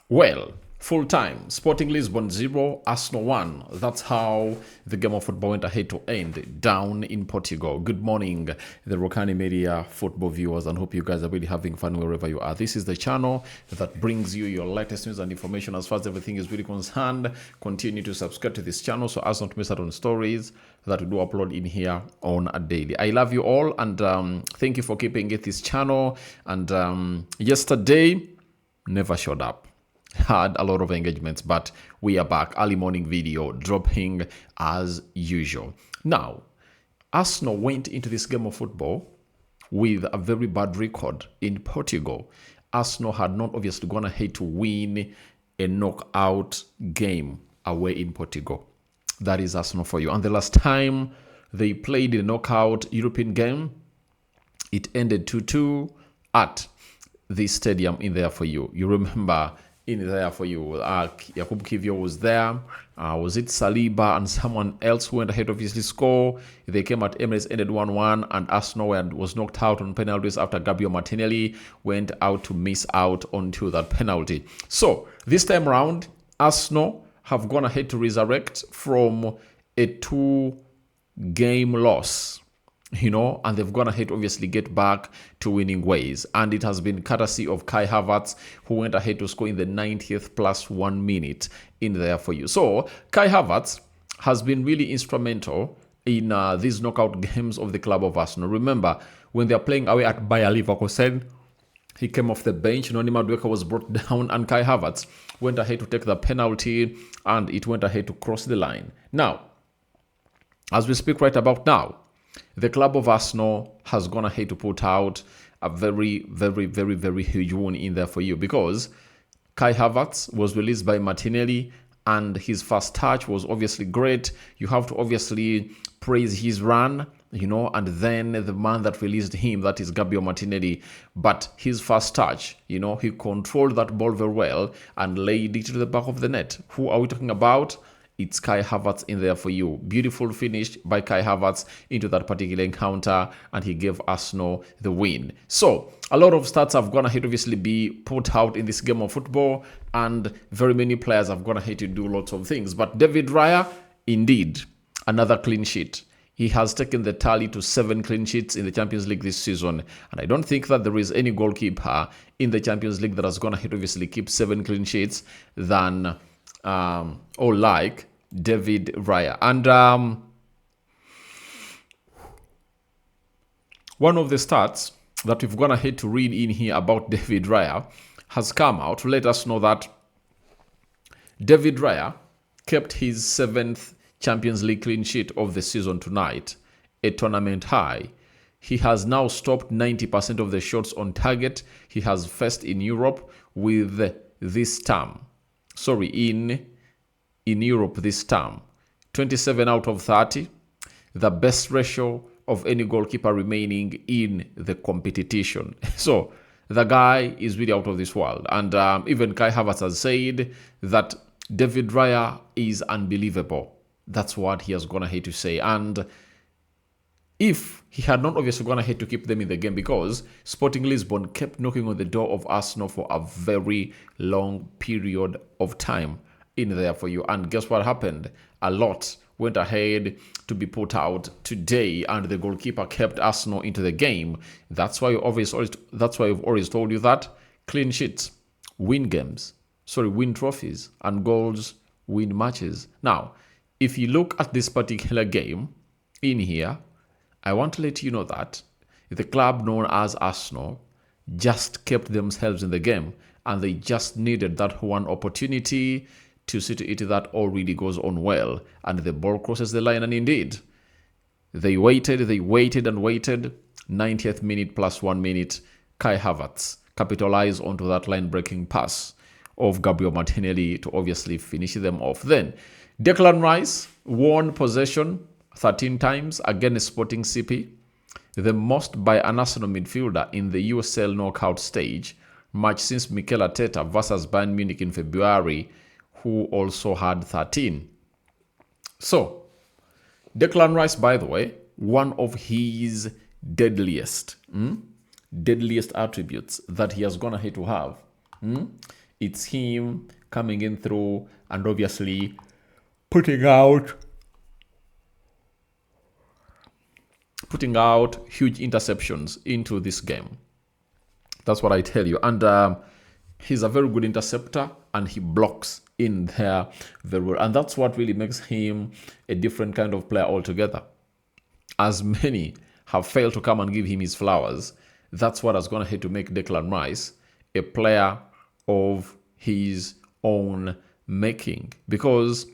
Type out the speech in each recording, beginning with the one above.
Well, full time. Sporting Lisbon 0, Arsenal 1. That's how the game of football went ahead to end down in Portugal. Good morning, the Rokani Media football viewers, and hope you guys are really having fun wherever you are. This is the channel that brings you your latest news and information as far as everything is really concerned. Continue to subscribe to this channel so as not to miss out on stories that we do upload in here on a daily. I love you all, and thank you for keeping it this channel. And yesterday never showed up, had a lot of engagements, but we are back. Early morning video dropping as usual. Now, Arsenal went into this game of football with a very bad record in Portugal. Arsenal had not obviously gone ahead to win a knockout game away in Portugal. That is Arsenal for you. And the last time they played a knockout European game, it ended 2-2 at the stadium in there for you. You remember in there for you, Jakub Kivio was there. Was it Saliba and someone else who went ahead to obviously score? They came at Emirates, ended 1-1, and Arsenal was knocked out on penalties after Gabriel Martinelli went out to miss out onto that penalty. So this time around, Arsenal have gone ahead to resurrect from a 2-game loss, and they've gone ahead to obviously get back to winning ways. And it has been courtesy of Kai Havertz, who went ahead to score in the 90th plus 1 minute in there for you. So Kai Havertz has been really instrumental in these knockout games of the club of Arsenal. Remember, when they're playing away at Bayer Leverkusen, he came off the bench. Noni Madueke was brought down, and Kai Havertz went ahead to take the penalty, and it went ahead to cross the line. Now, as we speak right about now, the club of Arsenal has gone ahead to put out a very, very, very, very huge one in there for you, because Kai Havertz was released by Martinelli, and his first touch was obviously great. You have to obviously praise his run, and then the man that released him, that is Gabriel Martinelli. But his first touch, he controlled that ball very well and laid it to the back of the net. Who are we talking about? It's Kai Havertz in there for you. Beautiful finish by Kai Havertz into that particular encounter, and he gave Arsenal the win. So a lot of stats have gone ahead to obviously be put out in this game of football, and very many players have gone ahead to do lots of things. But David Raya, indeed, another clean sheet. He has taken the tally to 7 clean sheets in the Champions League this season. And I don't think that there is any goalkeeper in the Champions League that has gone ahead to obviously keep 7 clean sheets than or like David Raya. And one of the stats that we've gone ahead to read in here about David Raya has come out to let us know that David Raya kept his 7th Champions League clean sheet of the season tonight, a tournament high. He has now stopped 90% of the shots on target he has faced in Europe with this term. In Europe this term. 27 out of 30, the best ratio of any goalkeeper remaining in the competition. So the guy is really out of this world. And even Kai Havertz has said that David Raya is unbelievable. That's what he has gone ahead to say. And if he had not obviously gone ahead to keep them in the game, because Sporting Lisbon kept knocking on the door of Arsenal for a very long period of time in there for you. And guess what happened? A lot went ahead to be put out today, and the goalkeeper kept Arsenal into the game. That's why we've always told you that clean sheets win games. Win trophies, and goals win matches. Now, if you look at this particular game in here, I want to let you know that the club known as Arsenal just kept themselves in the game, and they just needed that one opportunity to see to it that all really goes on well, and the ball crosses the line. And indeed, they waited, and waited. 90th minute plus 1 minute, Kai Havertz capitalized onto that line-breaking pass of Gabriel Martinelli to obviously finish them off. Then Declan Rice won possession 13 times against Sporting CP, the most by an Arsenal midfielder in the USL knockout stage match since Mikel Arteta versus Bayern Munich in February, who also had 13. So Declan Rice, by the way, one of his deadliest attributes that he has gone ahead to have It's him coming in through and obviously putting out huge interceptions into this game. That's what I tell you. And he's a very good interceptor and he blocks in there very well. And that's what really makes him a different kind of player altogether. As many have failed to come and give him his flowers, that's what has gone ahead to make Declan Rice a player of his own making. Because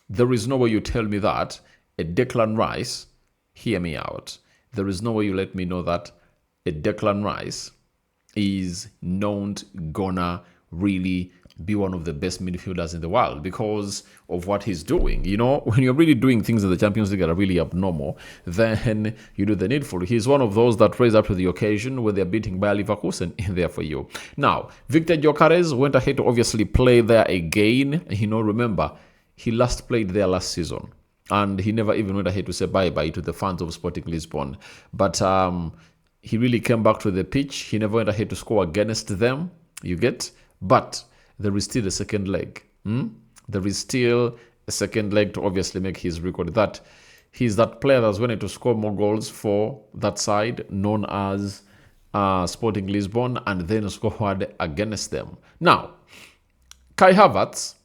there is no way you tell me that a Declan Rice, hear me out, there is no way you let me know that a Declan Rice is not gonna really be one of the best midfielders in the world because of what he's doing. You know, when you're really doing things in the Champions League that are really abnormal, then you do the needful. He's one of those that raise up to the occasion when they're beating Bayer Leverkusen in there for you. Now, Victor Gyökeres went ahead to obviously play there again. You know, remember, he last played there last season. And he never even went ahead to say bye-bye to the fans of Sporting Lisbon. But he really came back to the pitch. He never went ahead to score against them. You get? But there is still a second leg. There is still a second leg to obviously make his record. That he's that player that's going to score more goals for that side, known as Sporting Lisbon, and then scored against them. Now, Kai Havertz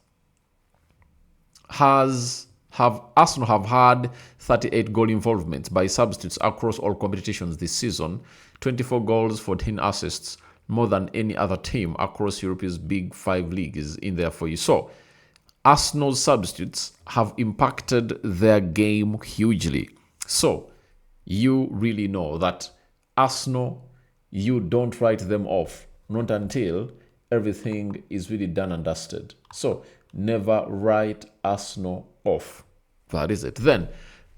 Arsenal have had 38 goal involvements by substitutes across all competitions this season, 24 goals, 14 assists, more than any other team across Europe's big 5 leagues in there for you. So, Arsenal's substitutes have impacted their game hugely. So, you really know that Arsenal, you don't write them off, not until everything is really done and dusted. So, never write Arsenal off. That is it. Then,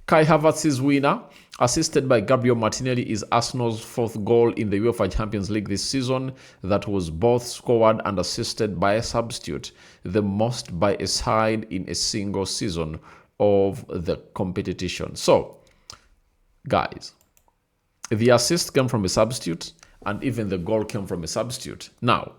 Kai Havertz's winner, assisted by Gabriel Martinelli, is Arsenal's 4th goal in the UEFA Champions League this season. That was both scored and assisted by a substitute, the most by a side in a single season of the competition. So, guys, the assist came from a substitute, and even the goal came from a substitute. Now,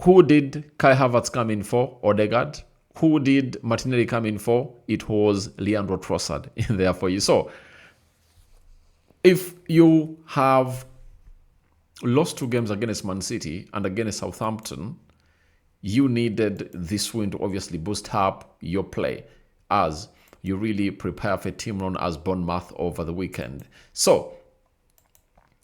who did Kai Havertz come in for? Odegaard. Who did Martinelli come in for? It was Leandro Trossard in there for you. So, if you have lost 2 games against Man City and against Southampton, you needed this win to obviously boost up your play as you really prepare for a team known as Bournemouth over the weekend. So,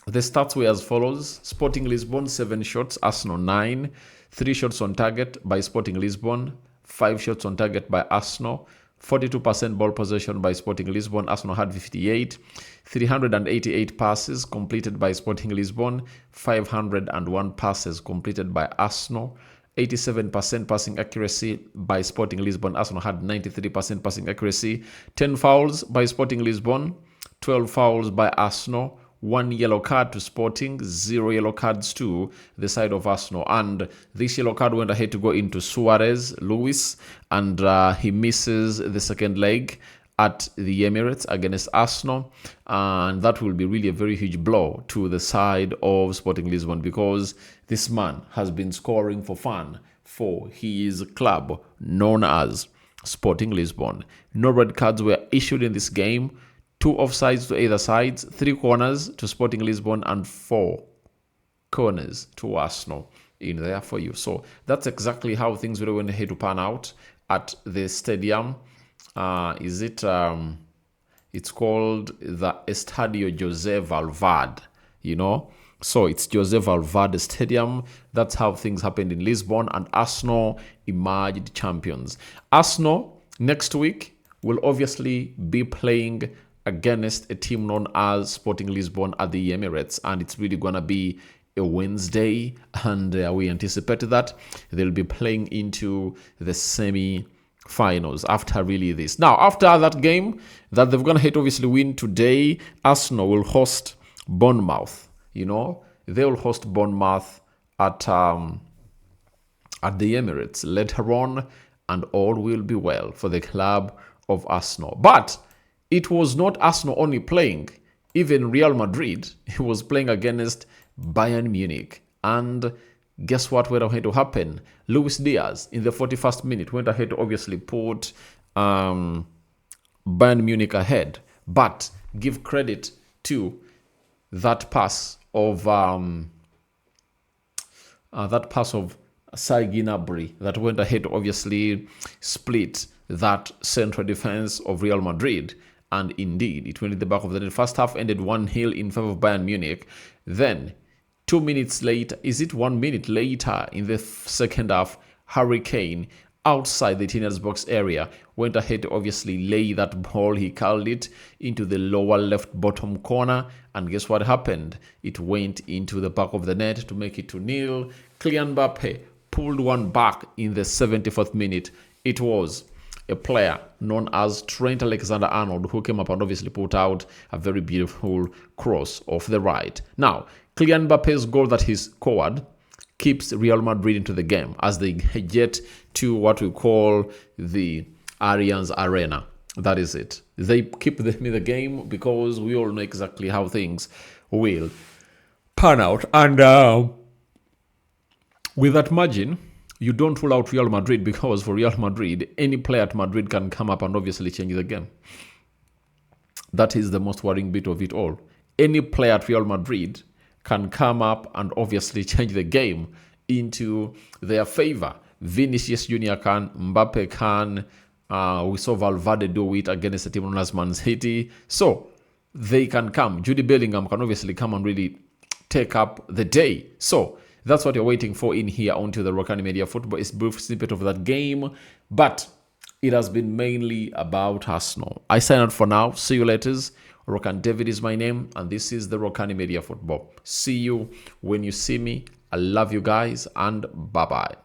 the stats were as follows. Sporting Lisbon, 7 shots, Arsenal 9, 3 shots on target by Sporting Lisbon, 5 shots on target by Arsenal, 42% ball possession by Sporting Lisbon. Arsenal had 58, 388 passes completed by Sporting Lisbon, 501 passes completed by Arsenal, 87% passing accuracy by Sporting Lisbon. Arsenal had 93% passing accuracy, 10 fouls by Sporting Lisbon, 12 fouls by Arsenal, 1 yellow card to Sporting, 0 yellow cards to the side of Arsenal. And this yellow card went ahead to go into Suarez, Luis, and he misses the second leg at the Emirates against Arsenal. And that will be really a very huge blow to the side of Sporting Lisbon because this man has been scoring for fun for his club known as Sporting Lisbon. No red cards were issued in this game. 2 offsides to either sides, 3 corners to Sporting Lisbon, and 4 corners to Arsenal in there for you. So that's exactly how things really went ahead to pan out at the stadium. It's called the Estadio José Valverde, you know. So it's José Valverde Stadium. That's how things happened in Lisbon, and Arsenal emerged champions. Arsenal next week will obviously be playing against a team known as Sporting Lisbon at the Emirates, and it's really going to be a Wednesday, and we anticipate that they'll be playing into the semi-finals after really this. Now, after that game that they're going to obviously win today, Arsenal will host Bournemouth. You know, they will host Bournemouth at the Emirates later on, and all will be well for the club of Arsenal. But it was not Arsenal only playing. Even Real Madrid was playing against Bayern Munich. And guess what went ahead to happen? Luis Diaz in the 41st minute went ahead to obviously put Bayern Munich ahead. But give credit to that pass of Serge Gnabry that went ahead to obviously split that central defense of Real Madrid. And indeed, it went in the back of the net. First half ended 1-0 in favor of Bayern Munich. Then, 2 minutes later, is it 1 minute later in the second half, Harry Kane outside the teenage box area went ahead to obviously lay that ball, he curled it into the lower left bottom corner, and guess what happened? It went into the back of the net to make it 2-0. Kylian Mbappe pulled one back in the 74th minute. It was a player known as Trent Alexander-Arnold who came up and obviously put out a very beautiful cross off the right. Now, Kylian Mbappe's goal that he scored keeps Real Madrid into the game as they get to what we call the Allianz Arena. That is it. They keep them in the game because we all know exactly how things will pan out. And with that margin, you don't rule out Real Madrid, because for Real Madrid, any player at Madrid can come up and obviously change the game. That is the most worrying bit of it all. Any player at Real Madrid can come up and obviously change the game into their favor. Vinicius Jr. can, Mbappe can, we saw Valverde do it against a team known as Man City. So they can come. Jude Bellingham can obviously come and really take up the day. So that's what you're waiting for in here onto the Rokani Media Football. It's a brief snippet of that game, but it has been mainly about Arsenal. I sign out for now. See you later. Rokan David is my name, and this is the Rokani Media Football. See you when you see me. I love you guys, and bye-bye.